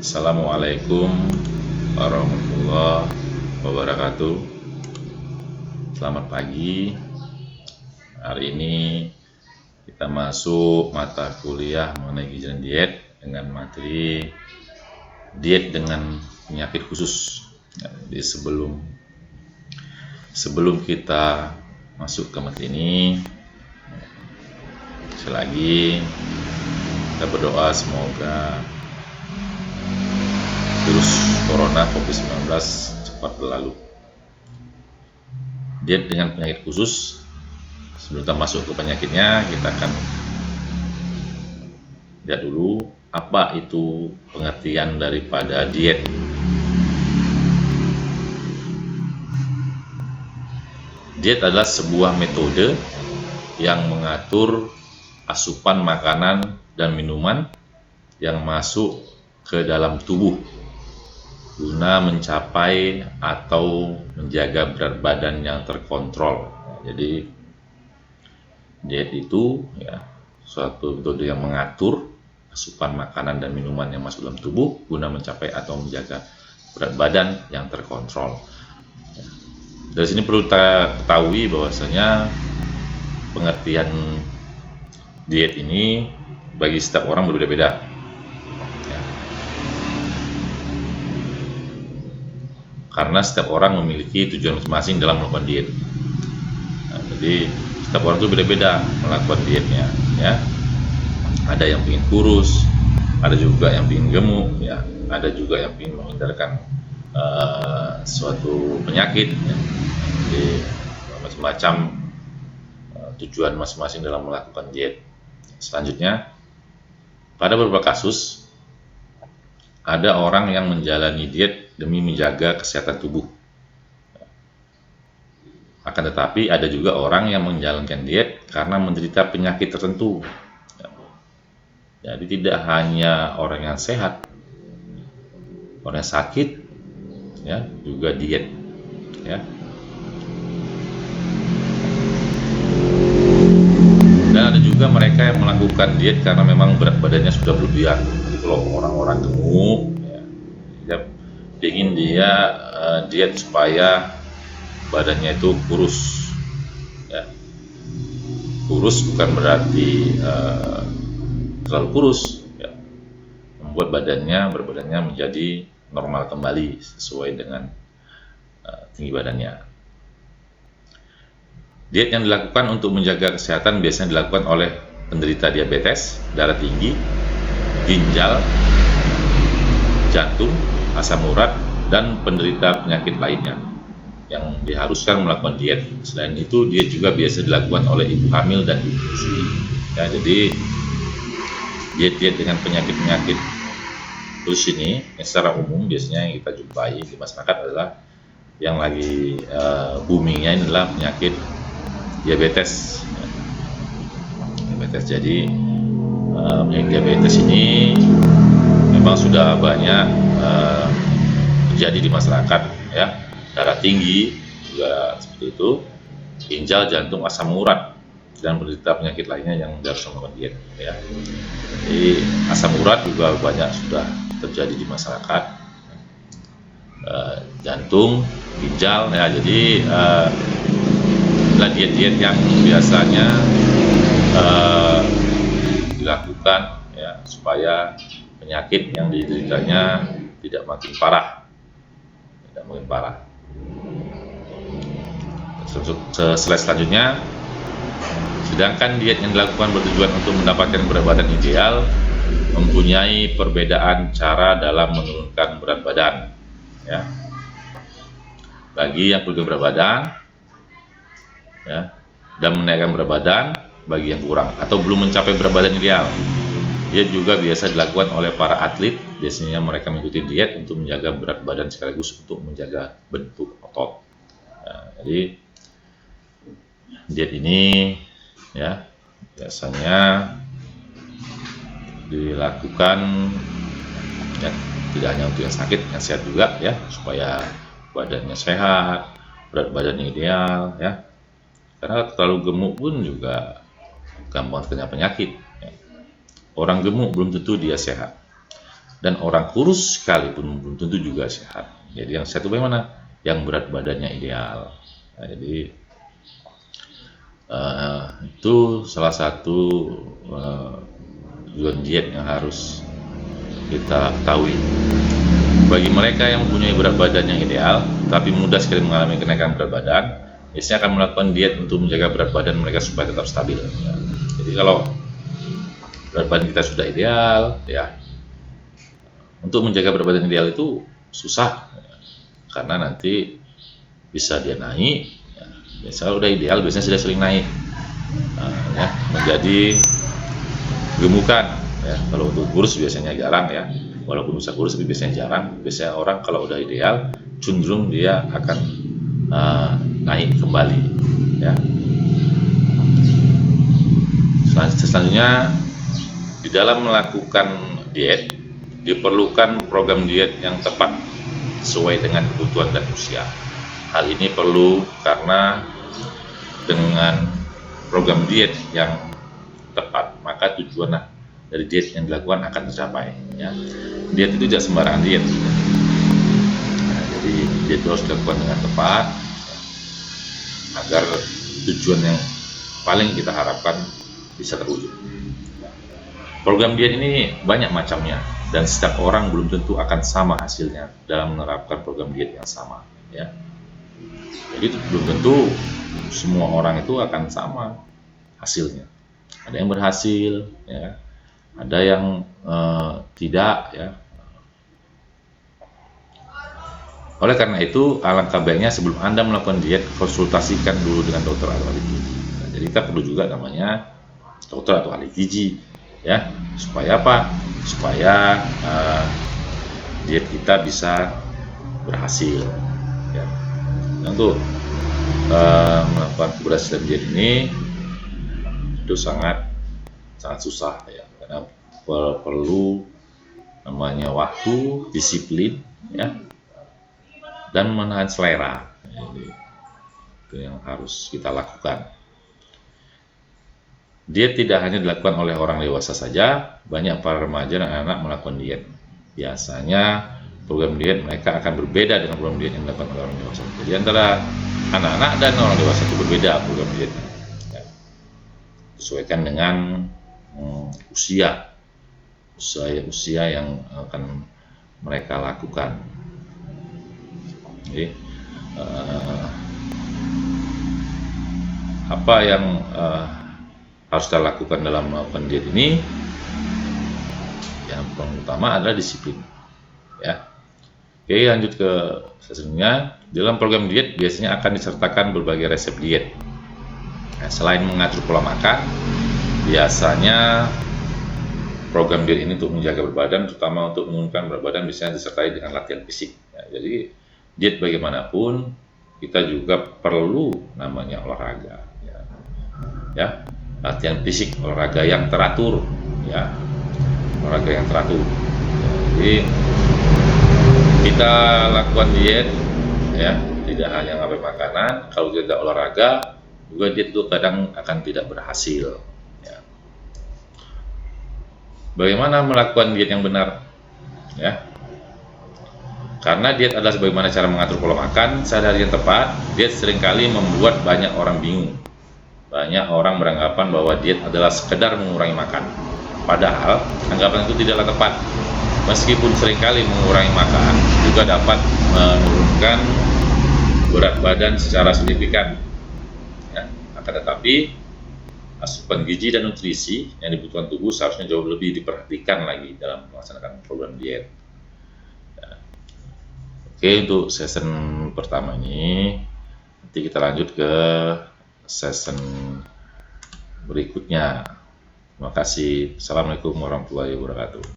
Assalamualaikum warahmatullahi wabarakatuh. Selamat pagi. Hari ini kita masuk mata kuliah mengenai gizi dan diet dengan materi diet dengan penyakit khusus. Jadi sebelum kita masuk ke materi ini, sekali lagi kita berdoa semoga virus corona COVID-19 cepat berlalu. Diet dengan penyakit khusus. Sebelum kita masuk ke penyakitnya, kita akan lihat dulu apa itu pengertian daripada diet. Diet adalah sebuah metode yang mengatur asupan makanan dan minuman yang masuk ke dalam tubuh guna mencapai atau menjaga berat badan yang terkontrol. Jadi diet itu suatu metode yang mengatur asupan makanan dan minuman yang masuk dalam tubuh guna mencapai atau menjaga berat badan yang terkontrol. Dari sini perlu kita ketahui bahwasanya pengertian diet ini bagi setiap orang berbeda-beda. Karena setiap orang memiliki tujuan masing-masing dalam melakukan diet. Jadi setiap orang itu beda-beda melakukan dietnya, ya. Ada yang ingin kurus, ada juga yang ingin gemuk, ya. Ada juga yang ingin menghindarkan suatu penyakit, ya. Jadi macam-macam tujuan masing-masing dalam melakukan diet. Selanjutnya, pada beberapa kasus ada orang yang menjalani diet demi menjaga kesehatan tubuh. Akan tetapi ada juga orang yang menjalankan diet karena menderita penyakit tertentu. Jadi tidak hanya orang yang sehat, orang yang sakit, ya juga diet, ya. Dan ada juga mereka yang melakukan diet karena memang berat badannya sudah berlebihan. Jadi kalau orang-orang gemuk, ingin dia diet supaya badannya itu kurus, ya. Kurus bukan berarti terlalu kurus, ya. Membuat berat badannya menjadi normal kembali sesuai dengan tinggi badannya. Diet yang dilakukan untuk menjaga kesehatan biasanya dilakukan oleh penderita diabetes, darah tinggi, ginjal, jantung, asam urat, dan penderita penyakit lainnya yang diharuskan melakukan diet. Selain itu, diet juga biasa dilakukan oleh ibu hamil dan ibu menyusui. Ya, jadi diet dengan penyakit-penyakit khusus ini secara umum biasanya yang kita jumpai di masyarakat adalah yang lagi boomingnya ini adalah penyakit diabetes. Jadi penyakit diabetes ini memang sudah banyak terjadi di masyarakat, ya. Darah tinggi juga seperti itu, ginjal, jantung, asam urat, dan penderita penyakit lainnya yang harus melakukan diet, ya. Jadi asam urat juga banyak sudah terjadi di masyarakat, jantung, ginjal, ya. Jadi diet-diet yang biasanya dilakukan, ya, supaya penyakit yang dideritanya tidak makin parah. Slide selanjutnya, sedangkan diet yang dilakukan bertujuan untuk mendapatkan berat badan ideal mempunyai perbedaan cara dalam menurunkan berat badan, ya. Bagi yang perlu berat badan, ya, dan menaikkan berat badan bagi yang kurang atau belum mencapai berat badan ideal. Diet juga biasa dilakukan oleh para atlet. Biasanya mereka mengikuti diet untuk menjaga berat badan sekaligus untuk menjaga bentuk otot. Nah, jadi diet ini, ya, biasanya dilakukan, ya, tidak hanya untuk yang sakit, yang sehat juga, ya, supaya badannya sehat, berat badannya ideal, ya. Karena terlalu gemuk pun juga gampang kena penyakit. Orang gemuk belum tentu dia sehat. Dan orang kurus sekalipun belum tentu juga sehat. Jadi yang sehat itu bagaimana? Yang berat badannya ideal. Nah, jadi itu salah satu tujuan diet yang harus kita ketahui. Bagi mereka yang mempunyai berat badan yang ideal, tapi mudah sekali mengalami kenaikan berat badan, biasanya akan melakukan diet untuk menjaga berat badan mereka supaya tetap stabil. Ya. Jadi kalau berat badan kita sudah ideal, ya, untuk menjaga berat badan ideal itu susah, ya, karena nanti bisa dia naik. Ya. Biasanya udah ideal, biasanya sudah sering naik, ya, menjadi gemukan. Ya. Kalau untuk kurus biasanya jarang, ya. Walaupun bisa kurus tapi biasanya jarang. Biasanya orang kalau udah ideal cenderung dia akan naik kembali, ya. Selanjutnya, di dalam melakukan diet diperlukan program diet yang tepat sesuai dengan kebutuhan dan usia. Hal ini perlu karena dengan program diet yang tepat, maka tujuan dari diet yang dilakukan akan tercapai. Ya. Diet itu tidak sembarangan diet. Nah, jadi diet itu harus dilakukan dengan tepat, ya, agar tujuan yang paling kita harapkan bisa terwujud. Program diet ini banyak macamnya, dan setiap orang belum tentu akan sama hasilnya dalam menerapkan program diet yang sama. Ya. Jadi belum tentu semua orang itu akan sama hasilnya. Ada yang berhasil, ya. Ada yang tidak, ya. Oleh karena itu, alangkah baiknya sebelum Anda melakukan diet, konsultasikan dulu dengan dokter atau ahli gizi. Nah, jadi kita perlu juga namanya dokter atau ahli gizi, ya, supaya apa? Supaya diet kita bisa berhasil, ya. Untuk melakukan keberhasilan diet ini itu sangat susah, ya, karena perlu namanya waktu, disiplin, ya, dan menahan selera. Jadi, itu yang harus kita lakukan. Diet tidak hanya dilakukan oleh orang dewasa saja, banyak para remaja dan anak-anak melakukan diet. Biasanya program diet mereka akan berbeda dengan program diet yang dilakukan oleh orang dewasa. Jadi antara anak-anak dan orang dewasa itu berbeda program dietnya. Ya. Sesuaikan dengan usia yang akan mereka lakukan. Jadi, apa yang harus kita lakukan dalam melakukan diet ini? Yang paling utama adalah disiplin, ya. Oke, lanjut ke selanjutnya. Dalam program diet biasanya akan disertakan berbagai resep diet. Nah, selain mengatur pola makan, biasanya program diet ini untuk menjaga berat badan, terutama untuk menurunkan berat badan, biasanya disertai dengan latihan fisik. Ya, jadi diet bagaimanapun kita juga perlu namanya olahraga, ya, latihan fisik, olahraga yang teratur, ya, olahraga yang teratur. Jadi kita lakukan diet, ya, tidak hanya ngapain makanan. Kalau tidak olahraga juga diet itu kadang akan tidak berhasil. Ya. Bagaimana melakukan diet yang benar? Ya. Karena diet adalah sebagaimana cara mengatur pola makan sehari-hari yang tepat, diet seringkali membuat banyak orang bingung. Banyak orang beranggapan bahwa diet adalah sekedar mengurangi makan. Padahal anggapan itu tidaklah tepat. Meskipun seringkali mengurangi makan juga dapat menurunkan berat badan secara signifikan. Ya, akan tetapi asupan gizi dan nutrisi yang dibutuhkan tubuh seharusnya jauh lebih diperhatikan lagi dalam melaksanakan program diet. Ya. Oke, untuk season pertama ini nanti kita lanjut ke season berikutnya. Terima kasih. Assalamualaikum warahmatullahi wabarakatuh.